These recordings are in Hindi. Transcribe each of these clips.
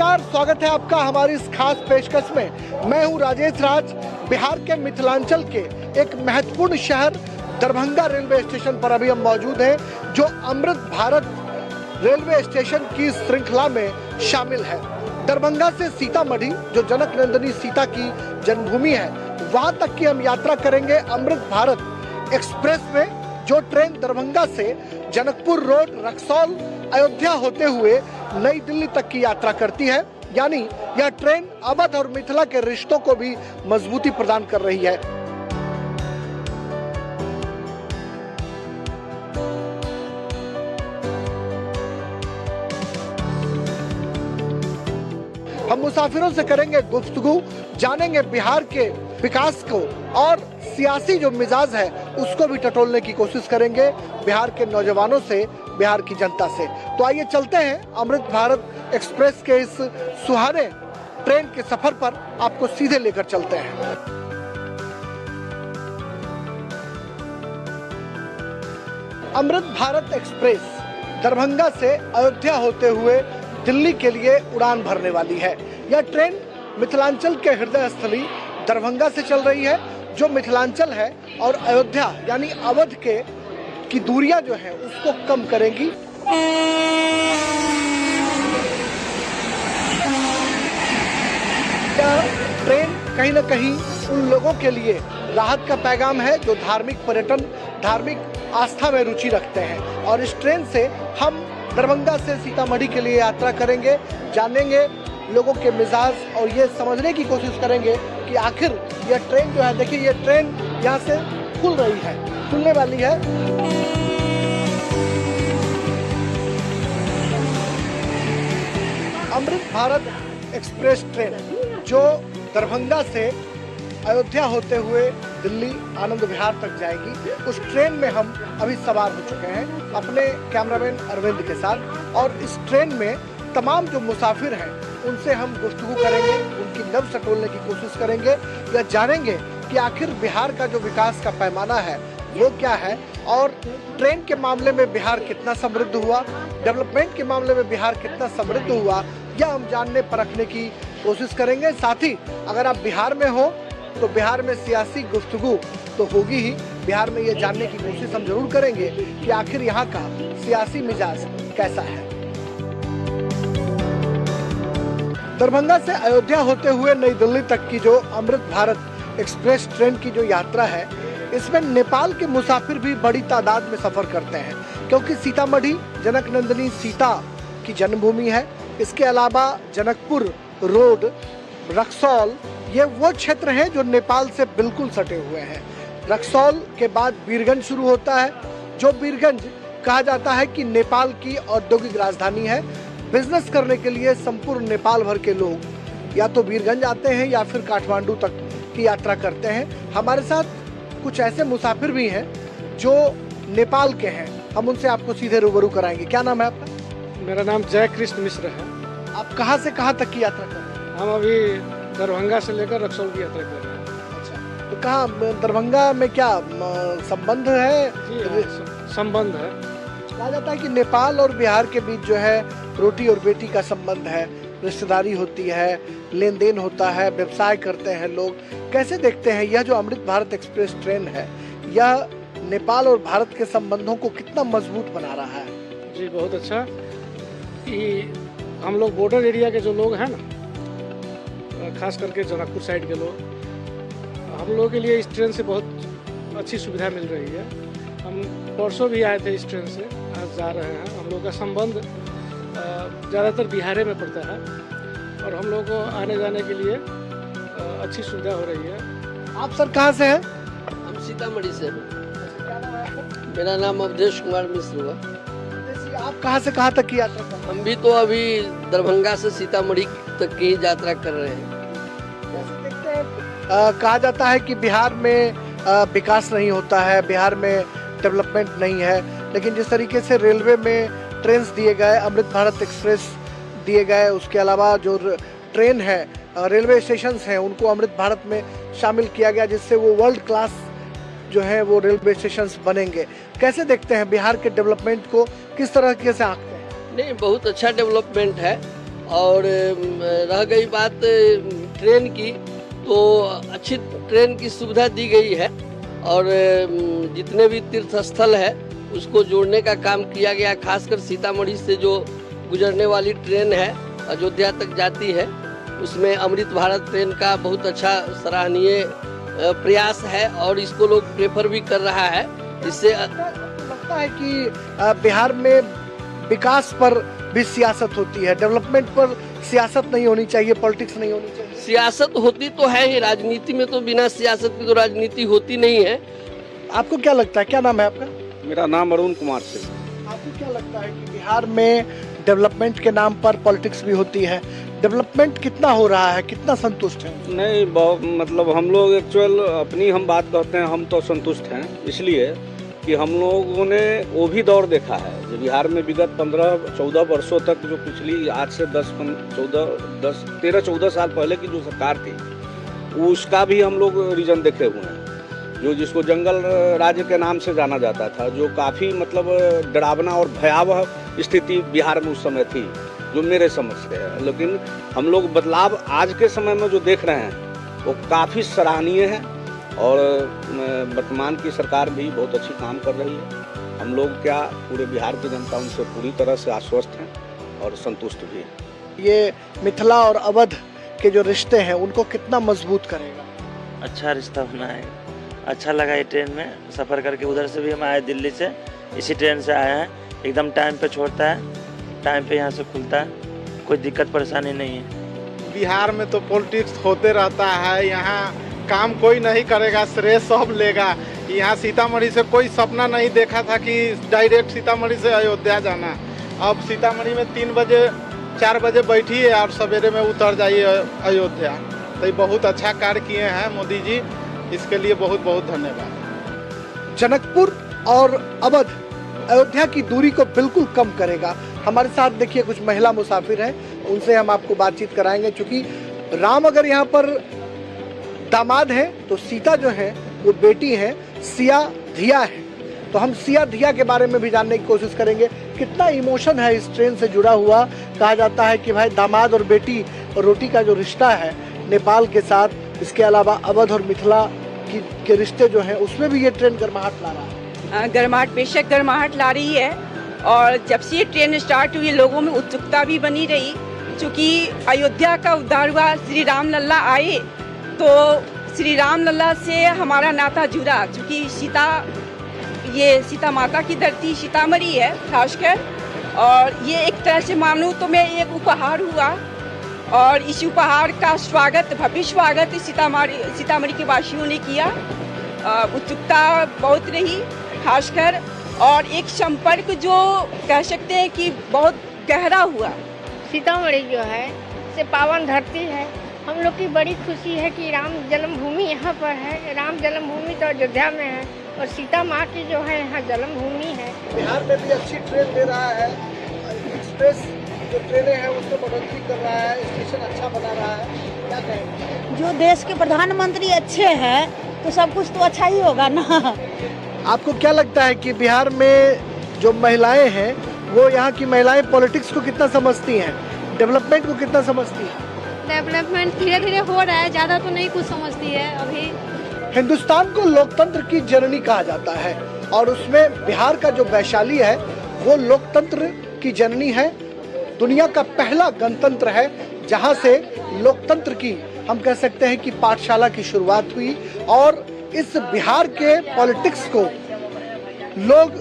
नमस्कार, स्वागत है आपका हमारी इस खास पेशकश में। मैं हूं राजेश राज। बिहार के मिथिलांचल के एक महत्वपूर्ण शहर दरभंगा रेलवे स्टेशन पर अभी हम मौजूद हैं, जो अमृत भारत रेलवे स्टेशन की श्रृंखला में शामिल है। दरभंगा से सीतामढ़ी, जो जनक नंदिनी सीता की जन्मभूमि है, वहां तक की हम यात्रा करेंगे अमृत भारत एक्सप्रेस में, जो ट्रेन दरभंगा से जनकपुर रोड, रक्सौल, अयोध्या होते हुए नई दिल्ली तक की यात्रा करती है। यानी यह ट्रेन अवध और मिथिला के रिश्तों को भी मजबूती प्रदान कर रही है। हम मुसाफिरों से करेंगे गुफ्तगू, जानेंगे बिहार के विकास को और सियासी जो मिजाज है उसको भी टटोलने की कोशिश करेंगे बिहार के नौजवानों से, बिहार की जनता से। तो आइए चलते हैं अमृत भारत एक्सप्रेस के इस सुहाने ट्रेन के सफर पर, आपको सीधे लेकर चलते हैं। अमृत भारत एक्सप्रेस दरभंगा से अयोध्या होते हुए दिल्ली के लिए उड़ान भरने वाली है। यह ट्रेन मिथिलांचल के हृदय स्थली दरभंगा से चल रही है, जो मिथिलांचल है और अयोध्या यानी अवध की दूरियां जो है उसको कम करेंगी। यह ट्रेन कहीं न कहीं उन लोगों के लिए राहत का पैगाम है जो धार्मिक पर्यटन, धार्मिक आस्था में रुचि रखते हैं। और इस ट्रेन से हम दरभंगा से सीतामढ़ी के लिए यात्रा करेंगे, जानेंगे लोगों के मिजाज और ये समझने की कोशिश करेंगे कि आखिर यह ट्रेन जो है, देखिए ये ट्रेन यहाँ से खुल रही है, खुलने वाली है। अमृत भारत एक्सप्रेस ट्रेन जो दरभंगा से अयोध्या होते हुए दिल्ली आनंद विहार तक जाएगी, उस ट्रेन में हम अभी सवार हो चुके हैं अपने कैमरामैन अरविंद के साथ। और इस ट्रेन में तमाम जो मुसाफिर हैं उनसे हम गुफ्तगू करेंगे, उनकी नब्ज टटोलने की कोशिश करेंगे, या जानेंगे कि आखिर बिहार का जो विकास का पैमाना है वो क्या है, और ट्रेन के मामले में बिहार कितना समृद्ध हुआ, डेवलपमेंट के मामले में बिहार कितना समृद्ध हुआ, यह हम जानने परखने की कोशिश करेंगे। साथ ही अगर आप बिहार में हो तो बिहार में सियासी गुफ्तगू तो होगी ही, बिहार में ये जानने की कोशिश हम जरूर करेंगे कि आखिर यहाँ का सियासी मिजाज कैसा है। दरभंगा से अयोध्या होते हुए नई दिल्ली तक की जो अमृत भारत एक्सप्रेस ट्रेन की जो यात्रा है, इसमें नेपाल के मुसाफिर भी बड़ी तादाद में सफर करते हैं, क्योंकि सीतामढ़ी जनक नंदिनी सीता की जन्मभूमि है। इसके अलावा जनकपुर रोड, रक्सौल, ये वो क्षेत्र हैं जो नेपाल से बिल्कुल सटे हुए हैं। रक्सौल के बाद बीरगंज शुरू होता है, जो बीरगंज कहा जाता है कि नेपाल की औद्योगिक राजधानी है। बिजनेस करने के लिए संपूर्ण नेपाल भर के लोग या तो बीरगंज आते हैं या फिर काठमांडू तक की यात्रा करते हैं। हमारे साथ कुछ ऐसे मुसाफिर भी हैं जो नेपाल के हैं, हम उनसे आपको सीधे रूबरू कराएंगे। क्या नाम है आपका? मेरा नाम जय कृष्ण मिश्र है। आप कहाँ से कहाँ तक की यात्रा कर रहे हैं? हम अभी दरभंगा से लेकर रक्सौल की यात्रा कर रहे हैं। अच्छा, तो कहाँ दरभंगा में क्या संबंध है? संबंध है। कहा जाता है कि नेपाल और बिहार के बीच जो है रोटी और बेटी का संबंध है, रिश्तेदारी होती है, लेन देन होता है, व्यवसाय करते हैं लोग। कैसे देखते हैं यह जो अमृत भारत एक्सप्रेस ट्रेन है, यह नेपाल और भारत के संबंधों को कितना मजबूत बना रहा है? जी बहुत अच्छा। कि हम लोग बॉर्डर एरिया के जो लोग हैं ना, खास करके जनकपुर साइड के लोग, हम लोगों के लिए इस ट्रेन से बहुत अच्छी सुविधा मिल रही है। हम परसों भी आए थे इस ट्रेन से, आज जा रहे हैं। हम लोग का संबंध ज़्यादातर बिहार में पड़ता है और हम लोग को आने जाने के लिए अच्छी सुविधा हो रही है। आप सर कहाँ से हैं? हम सीतामढ़ी से हैं। मेरा नाम अवधेश कुमार मिश्र हुआ। आप कहाँ से कहाँ तक की यात्रा कर रहे हैं? हम भी तो अभी दरभंगा से सीतामढ़ी तक की यात्रा कर रहे हैं। कहा जाता है कि बिहार में विकास नहीं होता है, बिहार में डेवलपमेंट नहीं है, लेकिन जिस तरीके से रेलवे में ट्रेन्स दिए गए, अमृत भारत एक्सप्रेस दिए गए, उसके अलावा जो ट्रेन है, रेलवे स्टेशंस हैं, उनको अमृत भारत में शामिल किया गया, जिससे वो वर्ल्ड क्लास जो है वो रेलवे स्टेशंस बनेंगे। कैसे देखते हैं बिहार के डेवलपमेंट को, किस तरह से आंकते हैं? नहीं, बहुत अच्छा डेवलपमेंट है और रह गई बात ट्रेन की, तो अच्छी ट्रेन की सुविधा दी गई है और जितने भी तीर्थ स्थल है उसको जोड़ने का काम किया गया। खासकर सीतामढ़ी से जो गुजरने वाली ट्रेन है अयोध्या तक जाती है, उसमें अमृत भारत ट्रेन का बहुत अच्छा सराहनीय प्रयास है और इसको लोग प्रेफर भी कर रहा है। इससे लगता है कि बिहार में विकास पर भी सियासत होती है, डेवलपमेंट पर सियासत नहीं होनी चाहिए, पॉलिटिक्स नहीं होनी चाहिए। सियासत होती तो है ही, राजनीति में तो बिना सियासत की तो राजनीति होती नहीं है। आपको क्या लगता है, क्या नाम है आपका? मेरा नाम अरुण कुमार सिंह। आपको क्या लगता है कि बिहार में डेवलपमेंट के नाम पर पॉलिटिक्स भी होती है? डेवलपमेंट कितना हो रहा है, कितना संतुष्ट है? नहीं, बहुत मतलब हम लोग एक्चुअल अपनी हम बात करते हैं, हम तो संतुष्ट हैं इसलिए कि हम लोगों ने वो भी दौर देखा है जो बिहार में विगत 15-14 वर्षों तक जो पिछली आज से 13-14 साल पहले की जो सरकार थी उसका भी हम लोग रीजन देखे हुए हैं। जो जिसको जंगल राज्य के नाम से जाना जाता था, जो काफ़ी मतलब डरावना और भयावह स्थिति बिहार में उस समय थी, जो मेरे समझ से है। लेकिन हम लोग बदलाव आज के समय में जो देख रहे हैं वो काफ़ी सराहनीय है और वर्तमान की सरकार भी बहुत अच्छी काम कर रही है। हम लोग क्या पूरे बिहार की जनता उनसे पूरी तरह से आश्वस्त हैं और संतुष्ट भी हैं। ये मिथिला और अवध के जो रिश्ते हैं उनको कितना मजबूत करेगा? अच्छा रिश्ता बनाएगा। अच्छा लगा ये ट्रेन में सफ़र करके। उधर से भी हम आए दिल्ली से, इसी ट्रेन से आए हैं। एकदम टाइम पे छोड़ता है, टाइम पे यहाँ से खुलता है, कोई दिक्कत परेशानी नहीं है। बिहार में तो पॉलिटिक्स होते रहता है, यहाँ काम कोई नहीं करेगा, श्रेय सब लेगा। यहाँ सीतामढ़ी से कोई सपना नहीं देखा था कि डायरेक्ट सीतामढ़ी से अयोध्या जाना। अब सीतामढ़ी में 3 बजे 4 बजे बैठिए और सवेरे में उतर जाइए अयोध्या। तो ये बहुत अच्छा कार्य किए हैं मोदी जी, इसके लिए बहुत बहुत धन्यवाद। जनकपुर और अवध अयोध्या की दूरी को बिल्कुल कम करेगा। हमारे साथ देखिए कुछ महिला मुसाफिर हैं, उनसे हम आपको बातचीत कराएंगे। क्योंकि राम अगर यहाँ पर दामाद है तो सीता जो है वो बेटी है, सिया धिया है। तो हम सिया धिया के बारे में भी जानने की कोशिश करेंगे। कितना इमोशन है इस ट्रेन से जुड़ा हुआ। कहा जाता है कि भाई दामाद और बेटी और रोटी का जो रिश्ता है नेपाल के साथ, इसके अलावा अवध और मिथिला के रिश्ते जो हैं उसमें भी ये ट्रेन गर्माहट ला रहा है। गर्माहट बेशक गर्माहट ला रही है। और जब से ये ट्रेन स्टार्ट हुई लोगों में उत्सुकता भी बनी रही। चूँकि अयोध्या का उद्धार हुआ, श्री राम लल्ला आए, तो श्री राम लल्ला से हमारा नाता जुड़ा। चूँकि सीता माता की धरती सीतामढ़ी है खासकर, और ये एक तरह से मानूं तो मैं एक उपहार हुआ। और इस उपहार का स्वागत, भव्य स्वागत सीतामढ़ी के वासियों ने किया। उत्सुकता बहुत रही खासकर, और एक संपर्क जो कह सकते हैं कि बहुत गहरा हुआ। सीतामढ़ी जो है से पावन धरती है। हम लोग की बड़ी खुशी है कि राम जन्मभूमि यहाँ पर है। राम जन्मभूमि तो अयोध्या में है और सीता माँ की जो है यहाँ जन्मभूमि है। बिहार में भी अच्छी ट्रेन दे रहा है, एक्सप्रेस जो ट्रेनें हैं उसमें बढ़ोतरी कर रहा है, स्टेशन अच्छा बना रहा है। क्या कहेंगे? जो देश के प्रधानमंत्री अच्छे हैं तो सब कुछ तो अच्छा ही होगा ना। आपको क्या लगता है कि बिहार में जो महिलाएं हैं वो यहाँ की महिलाएं पॉलिटिक्स को कितना समझती हैं, डेवलपमेंट को कितना समझती हैं? डेवलपमेंट धीरे धीरे हो रहा है, ज़्यादा तो नहीं कुछ समझती है अभी। हिंदुस्तान को लोकतंत्र की जननी कहा जाता है और उसमें बिहार का जो वैशाली है वो लोकतंत्र की जननी है। दुनिया का पहला गणतंत्र है जहां से लोकतंत्र की हम कह सकते हैं कि पाठशाला की शुरुआत हुई। और इस बिहार के पॉलिटिक्स को लोग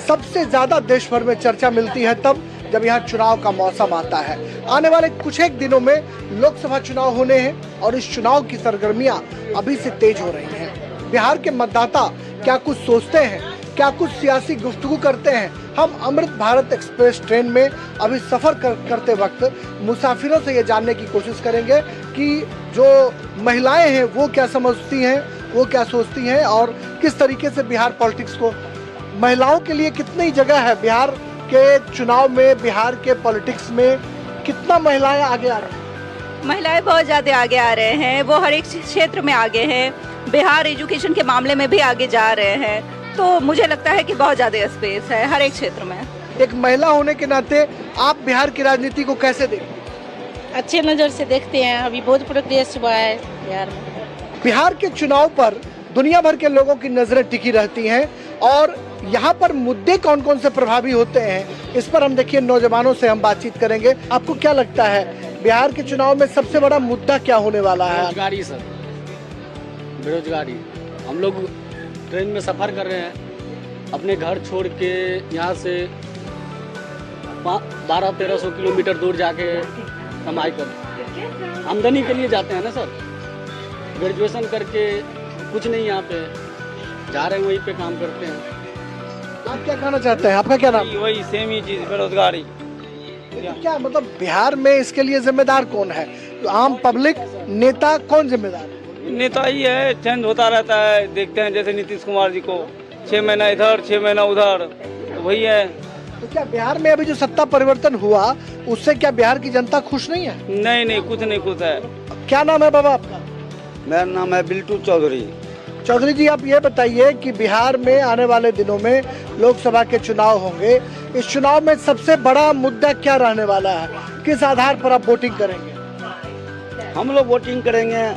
सबसे ज्यादा देश भर में चर्चा मिलती है तब जब यहाँ चुनाव का मौसम आता है। आने वाले कुछ एक दिनों में लोकसभा चुनाव होने हैं और इस चुनाव की सरगर्मियां अभी से तेज हो रही हैं। बिहार के मतदाता क्या कुछ सोचते हैं, क्या कुछ सियासी गुफ्तगू करते हैं? हम अमृत भारत एक्सप्रेस ट्रेन में अभी सफर करते वक्त मुसाफिरों से ये जानने की कोशिश करेंगे कि जो महिलाएं हैं वो क्या समझती हैं, वो क्या सोचती हैं और किस तरीके से बिहार पॉलिटिक्स को, महिलाओं के लिए कितनी जगह है बिहार के चुनाव में, बिहार के पॉलिटिक्स में कितना महिलाएं आगे आ रही हैं? महिलाएं बहुत ज़्यादा आगे आ रहे हैं, वो हर एक क्षेत्र में आगे हैं। बिहार एजुकेशन के मामले में भी आगे जा रहे हैं। तो मुझे लगता है कि बहुत ज़्यादा स्पेस है हर एक क्षेत्र में। एक महिला होने के नाते आप बिहार की राजनीति को कैसे देखते हैं? अच्छे नज़र से देखते हैं। अभी बहुत प्रोग्रेस हुआ है बिहार में। बिहार के चुनाव पर दुनिया भर के लोगों की नजरें टिकी रहती हैं और यहाँ पर मुद्दे कौन कौन से प्रभावी होते हैं, इस पर हम देखिए नौजवानों से हम बातचीत करेंगे। आपको क्या लगता है बिहार के चुनाव में सबसे बड़ा मुद्दा क्या होने वाला है? बेरोजगारी सर, बेरोजगारी। हम लोग ट्रेन में सफ़र कर रहे हैं, अपने घर छोड़ के यहाँ से 1200-1300 किलोमीटर दूर जाके कमाई कर आमदनी के लिए जाते हैं ना सर। ग्रेजुएशन करके कुछ नहीं यहाँ पे जा रहे हैं, वहीं पे काम करते हैं। आप क्या कहना चाहते हैं? आपका क्या नाम? वही सेम ही चीज, बेरोजगारी। क्या मतलब बिहार में इसके लिए जिम्मेदार कौन है? तो आम पब्लिक, नेता कौन जिम्मेदार है? नेता ही है, चेंज होता रहता है। देखते हैं जैसे नीतीश कुमार जी को 6 महीना इधर 6 महीना उधर, तो वही है। तो क्या बिहार में अभी जो सत्ता परिवर्तन हुआ उससे क्या बिहार की जनता खुश नहीं है? नहीं, कुछ नहीं खुश है। क्या नाम है बाबा आपका? मेरा नाम है बिल्टू चौधरी। चौधरी जी, आप ये बताइए कि बिहार में आने वाले दिनों में लोकसभा के चुनाव होंगे, इस चुनाव में सबसे बड़ा मुद्दा क्या रहने वाला है? किस आधार पर आप वोटिंग करेंगे? हम लोग वोटिंग करेंगे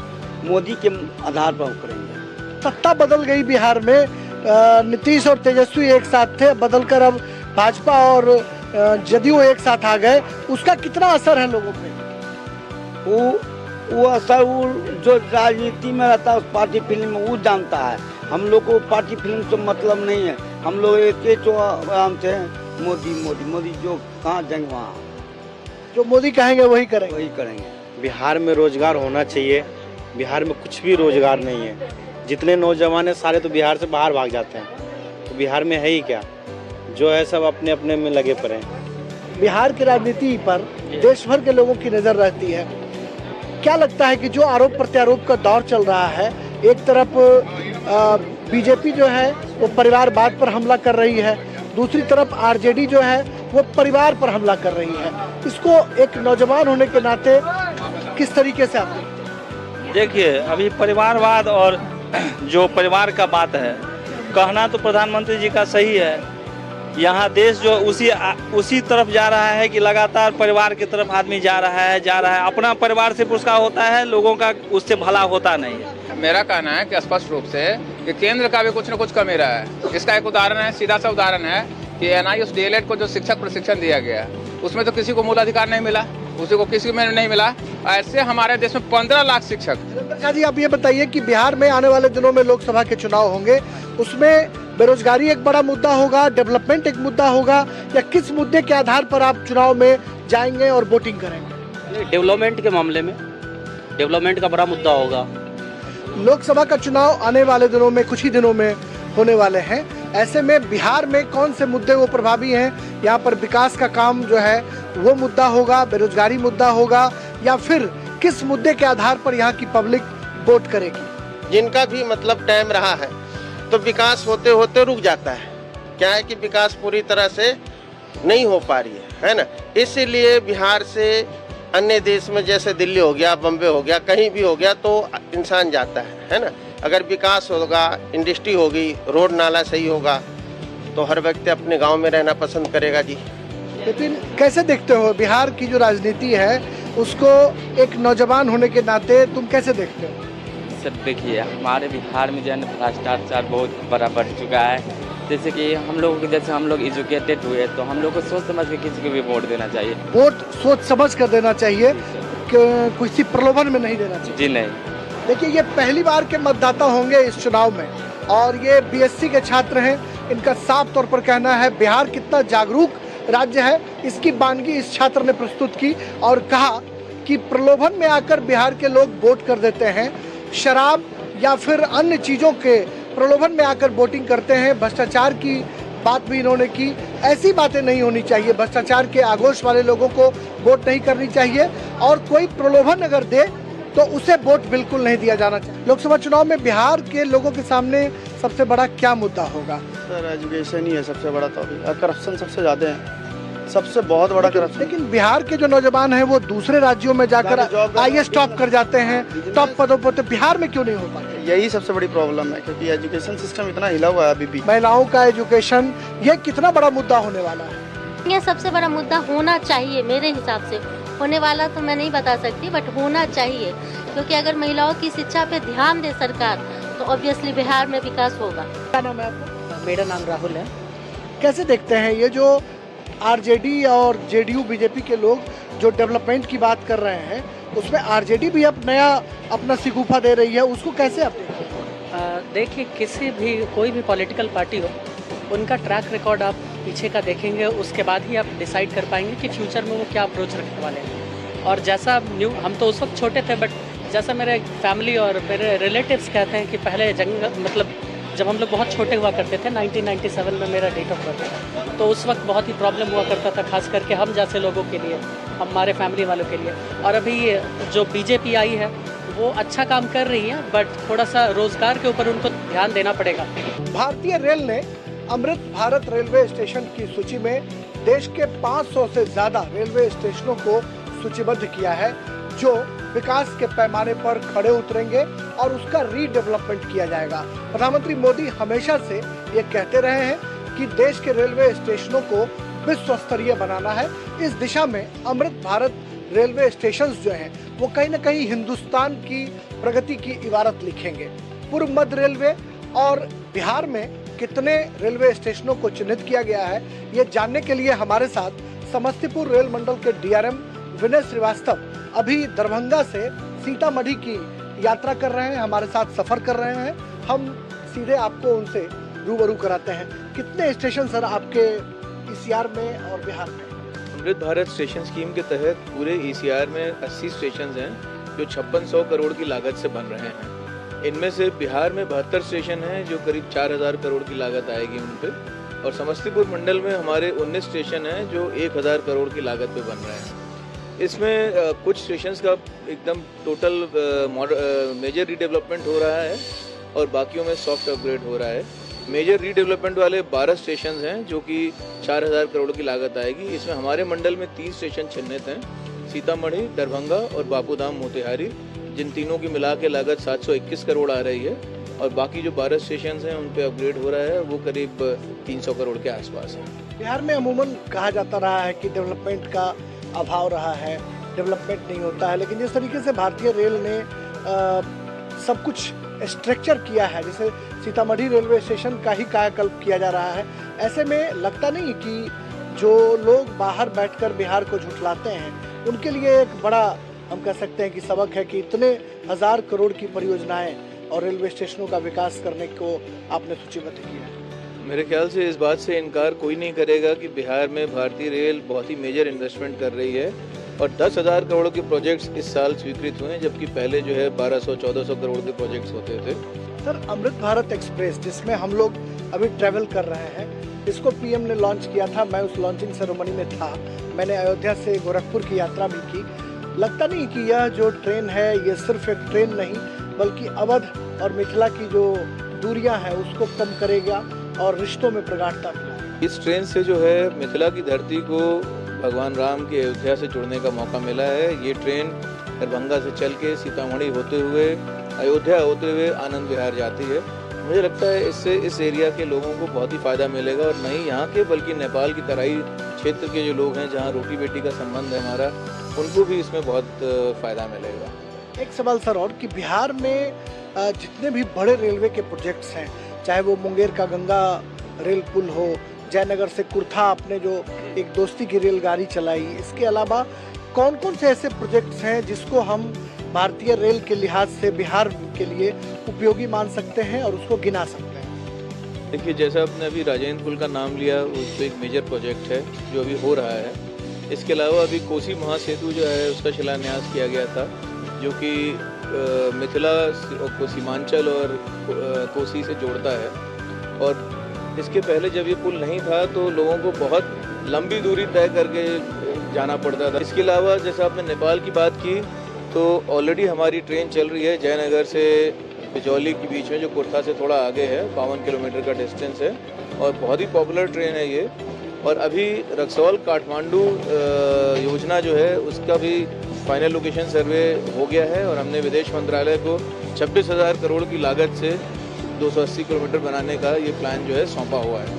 मोदी के आधार पर करेंगे। सत्ता बदल गई बिहार में, नीतीश और तेजस्वी एक साथ थे, बदलकर अब भाजपा और जदयू एक साथ आ गए, उसका कितना असर है लोगों पे? वो असर वो जो राजनीति में रहता है उस पार्टी फिल्म में वो जानता है। हम लोग को पार्टी फिल्म से मतलब नहीं है। हम लोग एक जो आराम से मोदी जो कहाँ जाएंगे वहाँ, जो मोदी कहेंगे वही करेंगे। बिहार में रोजगार होना चाहिए। बिहार में कुछ भी रोजगार नहीं है। जितने नौजवान हैं सारे तो बिहार से बाहर भाग जाते हैं, तो बिहार में है ही क्या? जो है सब अपने अपने में लगे पड़े हैं। बिहार की राजनीति पर देश भर के लोगों की नजर रहती है। क्या लगता है कि जो आरोप प्रत्यारोप का दौर चल रहा है, एक तरफ बीजेपी जो है वो परिवारवाद पर हमला कर रही है, दूसरी तरफ आरजेडी जो है वो परिवार पर हमला कर रही है, इसको एक नौजवान होने के नाते किस तरीके से आप? देखिए, अभी परिवारवाद और जो परिवार का बात है, कहना तो प्रधानमंत्री जी का सही है। यहाँ देश जो उसी तरफ जा रहा है कि लगातार परिवार की तरफ आदमी जा रहा है। अपना परिवार से उसका होता है, लोगों का उससे भला होता नहीं है। मेरा कहना है कि स्पष्ट रूप से कि केंद्र का भी कुछ न कुछ कमी रहा है। इसका एक उदाहरण है, सीधा सा उदाहरण है कि NIOS DLED को जो शिक्षक प्रशिक्षण दिया गया, उसमें तो किसी को मूल अधिकार नहीं मिला, उसी को किसी में नहीं मिला। ऐसे हमारे देश में 15 लाख शिक्षक। जी, आप ये बताइए कि बिहार में आने वाले दिनों में लोकसभा के चुनाव होंगे, उसमें बेरोजगारी एक बड़ा मुद्दा होगा, डेवलपमेंट एक मुद्दा होगा, या किस मुद्दे के आधार पर आप चुनाव में जाएंगे और वोटिंग करेंगे? डेवलपमेंट के मामले में डेवलपमेंट का बड़ा मुद्दा होगा। लोकसभा का चुनाव आने वाले दिनों में, कुछ ही दिनों में होने वाले हैं। ऐसे में बिहार में कौन से मुद्दे वो प्रभावी हैं? यहाँ पर विकास का काम जो है वो मुद्दा होगा, बेरोजगारी मुद्दा होगा, या फिर किस मुद्दे के आधार पर यहाँ की पब्लिक वोट करेगी? जिनका भी मतलब टाइम रहा है तो विकास होते होते रुक जाता है। क्या है कि विकास पूरी तरह से नहीं हो पा रही है ना। इसीलिए बिहार से अन्य देश में जैसे दिल्ली हो गया, बम्बे हो गया, कहीं भी हो गया तो इंसान जाता है ना। अगर विकास होगा, इंडस्ट्री होगी, रोड नाला सही होगा तो हर व्यक्ति अपने गांव में रहना पसंद करेगा जी। लेकिन कैसे देखते हो बिहार की जो राजनीति है उसको, एक नौजवान होने के नाते तुम कैसे देखते हो? सर देखिए, हमारे बिहार में जो है ना भ्रष्टाचार बहुत बड़ा बढ़ चुका है। जैसे कि हम लोग एजुकेटेड हुए तो हम लोग को सोच समझ के किसी को भी वोट देना चाहिए। वोट सोच समझ कर देना चाहिए, किसी प्रलोभन में नहीं देना चाहिए। जी नहीं। देखिए, ये पहली बार के मतदाता होंगे इस चुनाव में और ये BSc के छात्र हैं। इनका साफ तौर पर कहना है बिहार कितना जागरूक राज्य है, इसकी बानगी इस छात्र ने प्रस्तुत की और कहा कि प्रलोभन में आकर बिहार के लोग वोट कर देते हैं, शराब या फिर अन्य चीज़ों के प्रलोभन में आकर वोटिंग करते हैं। भ्रष्टाचार की बात भी इन्होंने की। ऐसी बातें नहीं होनी चाहिए, भ्रष्टाचार के आगोश वाले लोगों को वोट नहीं करनी चाहिए और कोई प्रलोभन अगर दे तो उसे वोट बिल्कुल नहीं दिया जाना चाहिए। लोकसभा चुनाव में बिहार के लोगों के सामने सबसे बड़ा क्या मुद्दा होगा? सर एजुकेशन ही है सबसे बड़ा, तो करप्शन सबसे ज़्यादा है, सबसे बहुत बड़ा करप्शन। लेकिन बिहार के जो नौजवान हैं वो दूसरे राज्यों में जाकर IAS टॉप कर जाते हैं, टॉप पदों पर, तो बिहार में क्यों नहीं हो पाते? यही सबसे बड़ी प्रॉब्लम है क्योंकि एजुकेशन सिस्टम इतना हिला हुआ है अभी भी। महिलाओं का एजुकेशन, ये कितना बड़ा मुद्दा होने वाला है? ये सबसे बड़ा मुद्दा होना चाहिए मेरे हिसाब से, होने वाला तो मैं नहीं बता सकती, बट होना चाहिए, क्योंकि अगर महिलाओं की शिक्षा पे ध्यान दे सरकार तो ऑब्वियसली बिहार में विकास होगा। क्या नाम है आपका? मेरा नाम राहुल है। कैसे देखते हैं ये जो आरजेडी और जेडीयू बीजेपी के लोग जो डेवलपमेंट की बात कर रहे हैं, उसमें आरजेडी भी अब नया अपना शिगुफा दे रही है, उसको कैसे आप देखते हैं? देखिए, किसी भी कोई भी पॉलिटिकल पार्टी हो, उनका ट्रैक रिकॉर्ड आप पीछे का देखेंगे, उसके बाद ही आप डिसाइड कर पाएंगे कि फ्यूचर में वो क्या अप्रोच रखने वाले हैं। और जैसा न्यू, हम तो उस वक्त छोटे थे, बट जैसा मेरे फैमिली और मेरे रिलेटिव्स कहते हैं कि पहले मतलब जब हम लोग बहुत छोटे हुआ करते थे, 1997 में मेरा डेट ऑफ बर्थ है, तो उस वक्त बहुत ही प्रॉब्लम हुआ करता था, खास करके हम जैसे लोगों के लिए, हमारे फैमिली वालों के लिए। और अभी जो बीजेपी आई है वो अच्छा काम कर रही है, बट थोड़ा सा रोजगार के ऊपर उनको ध्यान देना पड़ेगा। भारतीय रेल ने अमृत भारत रेलवे स्टेशन की सूची में देश के 500 से ज्यादा रेलवे स्टेशनों को सूचीबद्ध किया है, जो विकास के पैमाने पर खड़े उतरेंगे और उसका रीडेवलपमेंट किया जाएगा। प्रधानमंत्री मोदी हमेशा से ये कहते रहे हैं कि देश के रेलवे स्टेशनों को विश्व स्तरीय बनाना है। इस दिशा में अमृत भारत रेलवे स्टेशन जो हैं वो कहीं न कहीं हिंदुस्तान की प्रगति की इबारत लिखेंगे। पूर्व मध्य रेलवे और बिहार में कितने रेलवे स्टेशनों को चिन्हित किया गया है, ये जानने के लिए हमारे साथ समस्तीपुर रेल मंडल के डीआरएम विनय श्रीवास्तव अभी दरभंगा से सीतामढ़ी की यात्रा कर रहे हैं, हमारे साथ सफर कर रहे हैं। हम सीधे आपको उनसे रूबरू कराते हैं। कितने स्टेशन सर आपके ईसीआर में और बिहार में? अमृत भारत स्टेशन स्कीम के तहत पूरे ईसीआर में 80 स्टेशन हैं जो 5600 करोड़ की लागत से बन रहे हैं। इनमें से बिहार में 72 स्टेशन हैं जो करीब 4000 करोड़ की लागत आएगी उन पे, और समस्तीपुर मंडल में हमारे 19 स्टेशन हैं जो 1000 करोड़ की लागत पे बन रहे हैं। इसमें कुछ स्टेशंस का एकदम टोटल मेजर रीडेवलपमेंट हो रहा है और बाकियों में सॉफ्ट अपग्रेड हो रहा है। मेजर रीडेवलपमेंट वाले 12 स्टेशन हैं जो कि 4000 करोड़ की लागत आएगी। इसमें हमारे मंडल में 3 स्टेशन चिन्हित हैं, सीतामढ़ी, दरभंगा और बापूधाम मोतिहारी, जिन तीनों की मिला के लागत 721 करोड़ आ रही है, और बाकी जो 12 स्टेशन हैं उन पे अपग्रेड हो रहा है, वो करीब 300 करोड़ के आसपास है। बिहार में अमूमन कहा जाता रहा है कि डेवलपमेंट का अभाव रहा है, डेवलपमेंट नहीं होता है, लेकिन जिस तरीके से भारतीय रेल ने सब कुछ स्ट्रक्चर किया है, जैसे सीतामढ़ी रेलवे स्टेशन का ही कायाकल्प किया जा रहा है, ऐसे में लगता नहीं कि जो लोग बाहर बैठकर बिहार को झुठलाते हैं उनके लिए एक बड़ा, हम कह सकते हैं कि सबक है कि इतने 1000 करोड़ की परियोजनाएं और रेलवे स्टेशनों का विकास करने को आपने सूचीबद्ध किया है? मेरे ख्याल से इस बात से इनकार कोई नहीं करेगा कि बिहार में भारतीय रेल बहुत ही मेजर इन्वेस्टमेंट कर रही है और 10,000 करोड़ के प्रोजेक्ट्स इस साल स्वीकृत हुए हैं, जबकि पहले जो है 1200-1400 करोड़ के प्रोजेक्ट्स होते थे। सर, अमृत भारत एक्सप्रेस जिसमें हम लोग अभी ट्रैवल कर रहे हैं, इसको पीएम ने लॉन्च किया था, मैं उस लॉन्चिंग सेरेमनी में था। मैंने अयोध्या से गोरखपुर की यात्रा भी की। लगता नहीं कि यह जो ट्रेन है ये सिर्फ एक ट्रेन नहीं बल्कि अवध और मिथिला की जो दूरियां हैं उसको कम करेगा और रिश्तों में प्रगाढ़ता मिला। इस ट्रेन से जो है मिथिला की धरती को भगवान राम की अयोध्या से जुड़ने का मौका मिला है। ये ट्रेन दरभंगा से चल के सीतामढ़ी होते हुए अयोध्या होते हुए आनंद विहार जाती है। मुझे लगता है इससे इस एरिया के लोगों को बहुत ही फ़ायदा मिलेगा, और नहीं यहाँ के बल्कि नेपाल की तराई क्षेत्र के जो लोग हैं जहाँ रोटी बेटी का संबंध है हमारा, उनको भी इसमें बहुत फ़ायदा मिलेगा। एक सवाल सर और, कि बिहार में जितने भी बड़े रेलवे के प्रोजेक्ट्स हैं, चाहे वो मुंगेर का गंगा रेल पुल हो, जयनगर से कुर्था आपने जो एक दोस्ती की रेलगाड़ी चलाई, इसके अलावा कौन कौन से ऐसे प्रोजेक्ट्स हैं जिसको हम भारतीय रेल के लिहाज से बिहार के लिए उपयोगी मान सकते हैं और उसको गिना सकते हैं? देखिए, जैसा आपने अभी राजेंद्र पुल का नाम लिया, उसको एक मेजर प्रोजेक्ट है जो अभी हो रहा है। इसके अलावा अभी कोसी महासेतु जो है उसका शिलान्यास किया गया था, जो कि मिथिला को सीमांचल और कोसी से जोड़ता है। और इसके पहले जब ये पुल नहीं था तो लोगों को बहुत लंबी दूरी तय करके जाना पड़ता था। इसके अलावा जैसे आपने नेपाल की बात की, तो ऑलरेडी हमारी ट्रेन चल रही है जयनगर से बिजौली के बीच में, जो कुर्था से थोड़ा आगे है, 52 किलोमीटर का डिस्टेंस है और बहुत ही पॉपुलर ट्रेन है ये। और अभी रक्सौल काठमांडू योजना जो है उसका भी फाइनल लोकेशन सर्वे हो गया है और हमने विदेश मंत्रालय को 26,000 करोड़ की लागत से 280 किलोमीटर बनाने का ये प्लान जो है सौंपा हुआ है।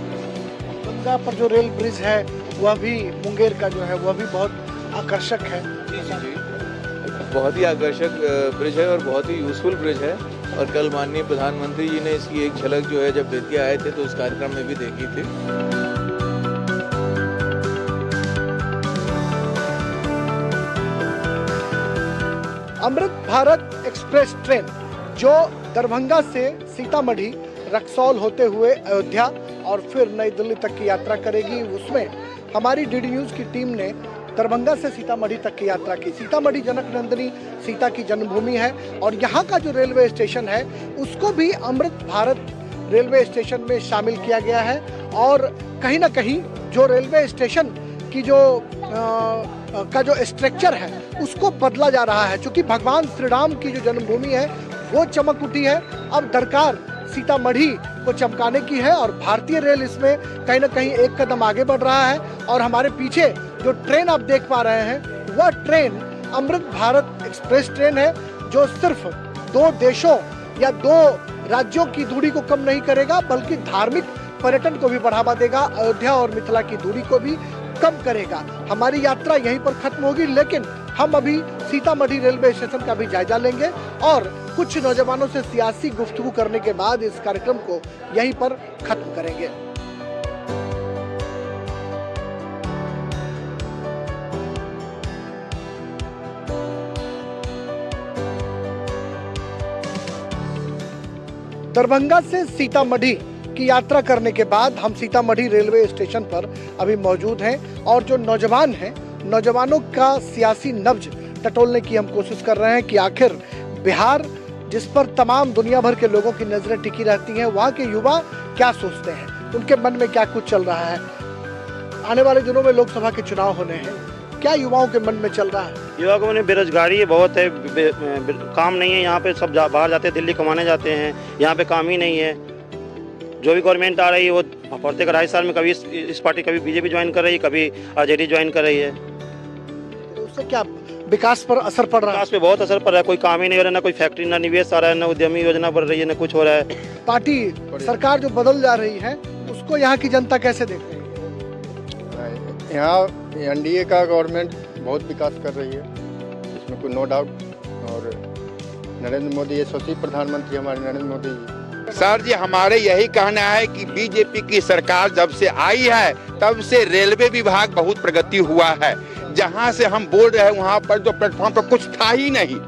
गंगा पर जो रेल ब्रिज है वह भी मुंगेर का जो है वह भी बहुत आकर्षक है। जी, बहुत ही आकर्षक ब्रिज है और बहुत ही यूजफुल ब्रिज है। और कल माननीय प्रधानमंत्री जी ने इसकी एक झलक जो है जब बेतिया आए थे तो उस कार्यक्रम में भी देखी थी। अमृत भारत एक्सप्रेस ट्रेन जो दरभंगा से सीतामढ़ी, रक्सौल होते हुए अयोध्या और फिर नई दिल्ली तक की यात्रा करेगी, उसमें हमारी डीडी न्यूज़ की टीम ने दरभंगा से सीतामढ़ी तक की यात्रा की। सीतामढ़ी जनक नंदिनी सीता की जन्मभूमि है और यहाँ का जो रेलवे स्टेशन है उसको भी अमृत भारत रेलवे स्टेशन में शामिल किया गया है। और कहीं ना कहीं जो रेलवे स्टेशन की जो स्ट्रक्चर है उसको बदला जा रहा है, क्योंकि भगवान श्री राम की जो जन्मभूमि है वो चमक उठी है। अब दरकार सीतामढ़ी को चमकाने की है और भारतीय रेल इसमें कहीं ना कहीं एक कदम आगे बढ़ रहा है। और हमारे पीछे जो ट्रेन आप देख पा रहे हैं वह train Amrit Bharat express train है, जो सिर्फ दो देशों या दो राज्यों की दूरी को कम नहीं करेगा बल्कि धार्मिक पर्यटन को भी बढ़ावा देगा, अयोध्या और मिथिला की दूरी को भी कम करेगा। हमारी यात्रा यहीं पर खत्म होगी, लेकिन हम अभी सीतामढ़ी रेलवे स्टेशन का भी जायजा लेंगे और कुछ नौजवानों से सियासी गुफ्तगू करने के बाद इस कार्यक्रम को यहीं पर खत्म करेंगे। दरभंगा से सीतामढ़ी की यात्रा करने के बाद हम सीतामढ़ी रेलवे स्टेशन पर अभी मौजूद हैं और जो नौजवान हैं, नौजवानों का सियासी नब्ज टटोलने की हम कोशिश कर रहे हैं कि आखिर बिहार जिस पर तमाम दुनिया भर के लोगों की नजरें टिकी रहती हैं, वहाँ के युवा क्या सोचते हैं, उनके मन में क्या कुछ चल रहा है। आने वाले दिनों में लोकसभा के चुनाव होने हैं, क्या युवाओं के मन में चल रहा है? युवाओं को बेरोजगारी बहुत है, काम नहीं है, यहाँ पे सब बाहर जाते हैं, दिल्ली कमाने जाते हैं, यहाँ पे काम ही नहीं है। जो भी गवर्नमेंट आ रही है वो प्रत्येक 2.5 साल में कभी इस पार्टी, कभी बीजेपी ज्वाइन कर रही है, कभी आरजेडी ज्वाइन कर रही है। उससे क्या विकास पर असर पड़ रहा है? विकास पे बहुत असर पड़ रहा है, कोई काम ही नहीं हो रहा है, ना कोई फैक्ट्री, ना निवेश आ रहा है, ना उद्यमी योजना बढ़ रही है, ना कुछ हो रहा है। पार्टी सरकार जो बदल जा रही है उसको यहाँ की जनता कैसे देख रही है? यहाँ एनडीए का गवर्नमेंट बहुत विकास कर रही है, इसमें कोई नो डाउट। और नरेंद्र मोदी यशस्वी प्रधानमंत्री हमारे नरेंद्र मोदी जी। सर जी, हमारे यही कहना है कि बीजेपी की सरकार जब से आई है तब से रेलवे विभाग बहुत प्रगति हुआ है। जहां से हम बोल रहे हैं वहां पर जो प्लेटफॉर्म पर कुछ था ही नहीं,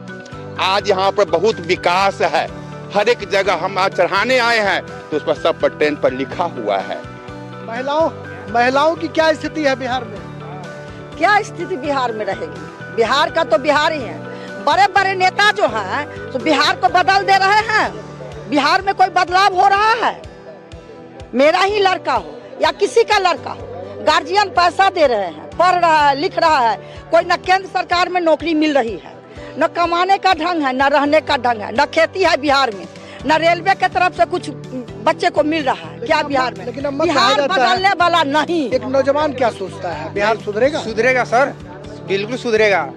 आज यहाँ पर बहुत विकास है। हर एक जगह हम आज चढ़ाने आए हैं तो उस पर सब पर ट्रेन पर लिखा हुआ है। महिलाओं की क्या स्थिति है बिहार में? क्या स्थिति बिहार में रहेगी? बिहार का तो बिहार ही है। बड़े बड़े नेता जो हैं तो बिहार को बदल दे रहे हैं। बिहार में कोई बदलाव हो रहा है? मेरा ही लड़का हो या किसी का लड़का हो, गार्जियन पैसा दे रहे हैं, पढ़ रहा है, लिख रहा है, कोई न केंद्र सरकार में नौकरी मिल रही है, न कमाने का ढंग है, न रहने का ढंग है, न खेती है बिहार में, न रेलवे के तरफ से कुछ बच्चे को मिल रहा है। क्या बिहार में? लेकिन बिहार बदलने वाला नहीं। एक नौजवान क्या सोचता है, बिहार सुधरेगा? सुधरेगा सर, बिल्कुल सुधरेगा।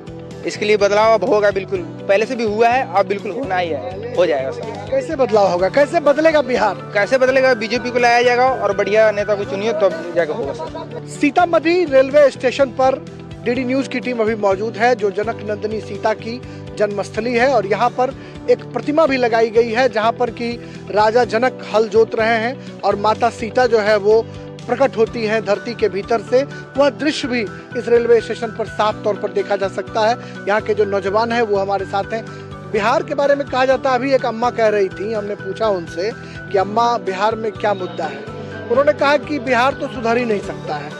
इसके लिए बदलाव अब होगा, बिल्कुल पहले से भी हुआ है, अब बिल्कुल होना ही है, हो जाएगा सर। कैसे बदलाव होगा, कैसे बदलेगा बिहार? कैसे बदलेगा? बीजेपी को लाया जाएगा और बढ़िया नेता को चुनिए तब जाकर होगा सर। सीतामढ़ी रेलवे स्टेशन पर डीडी न्यूज की टीम अभी मौजूद है, जो जनक नंदिनी सीता की जन्मस्थली है और यहाँ पर एक प्रतिमा भी लगाई गई है जहाँ पर कि राजा जनक हल जोत रहे हैं और माता सीता जो है वो प्रकट होती है धरती के भीतर से। वह दृश्य भी इस रेलवे स्टेशन पर साफ तौर पर देखा जा सकता है। यहाँ के जो नौजवान हैं वो हमारे साथ हैं। बिहार के बारे में कहा जाता है, अभी एक अम्मा कह रही थी, हमने पूछा उनसे कि अम्मा बिहार में क्या मुद्दा है। उन्होंने कहा कि बिहार तो सुधर ही नहीं सकता है।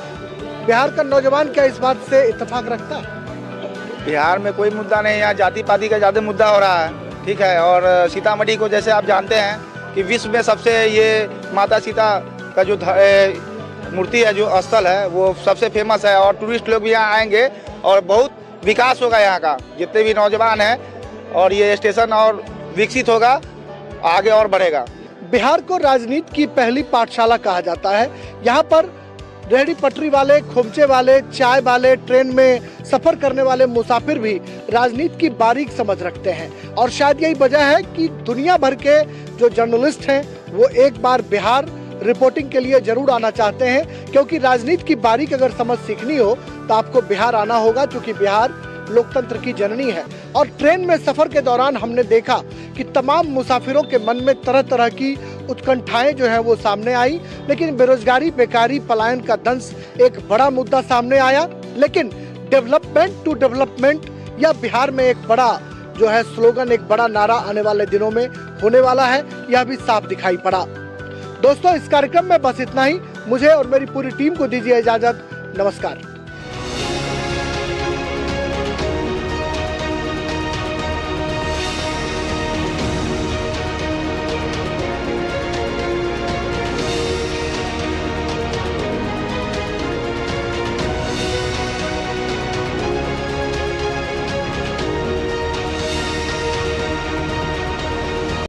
बिहार का नौजवान क्या इस बात से इत्तेफाक रखता है? बिहार में कोई मुद्दा नहीं, यहाँ जाति पाति का ज़्यादा मुद्दा हो रहा है, ठीक है। और सीतामढ़ी को जैसे आप जानते हैं कि विश्व में सबसे ये माता सीता का जो मूर्ति है, जो स्थल है, वो सबसे फेमस है और टूरिस्ट लोग भी यहाँ आएंगे और बहुत विकास होगा यहाँ का, जितने भी नौजवान हैं, और ये स्टेशन और विकसित होगा, आगे और बढ़ेगा। बिहार को राजनीति की पहली पाठशाला कहा जाता है। यहाँ पर रेहड़ी पटरी वाले, खोमचे वाले, चाय वाले, ट्रेन में सफर करने वाले मुसाफिर भी राजनीति की बारीक समझ रखते हैं और शायद यही वजह है कि दुनिया भर के जो जर्नलिस्ट हैं वो एक बार बिहार रिपोर्टिंग के लिए जरूर आना चाहते हैं, क्योंकि राजनीति की बारीक अगर समझ सीखनी हो तो आपको बिहार आना होगा, क्योंकि बिहार लोकतंत्र की जननी है। और ट्रेन में सफर के दौरान हमने देखा कि तमाम मुसाफिरों के मन में तरह तरह की उत्कंठाएं जो है वो सामने आई, लेकिन बेरोजगारी, बेकारी, पलायन का दंश एक बड़ा मुद्दा सामने आया। लेकिन डेवलपमेंट टू डेवलपमेंट या बिहार में एक बड़ा जो है स्लोगन, एक बड़ा नारा आने वाले दिनों में होने वाला है, यह भी साफ दिखाई पड़ा। दोस्तों, इस कार्यक्रम में बस इतना ही। मुझे और मेरी पूरी टीम को दीजिए इजाजत। नमस्कार।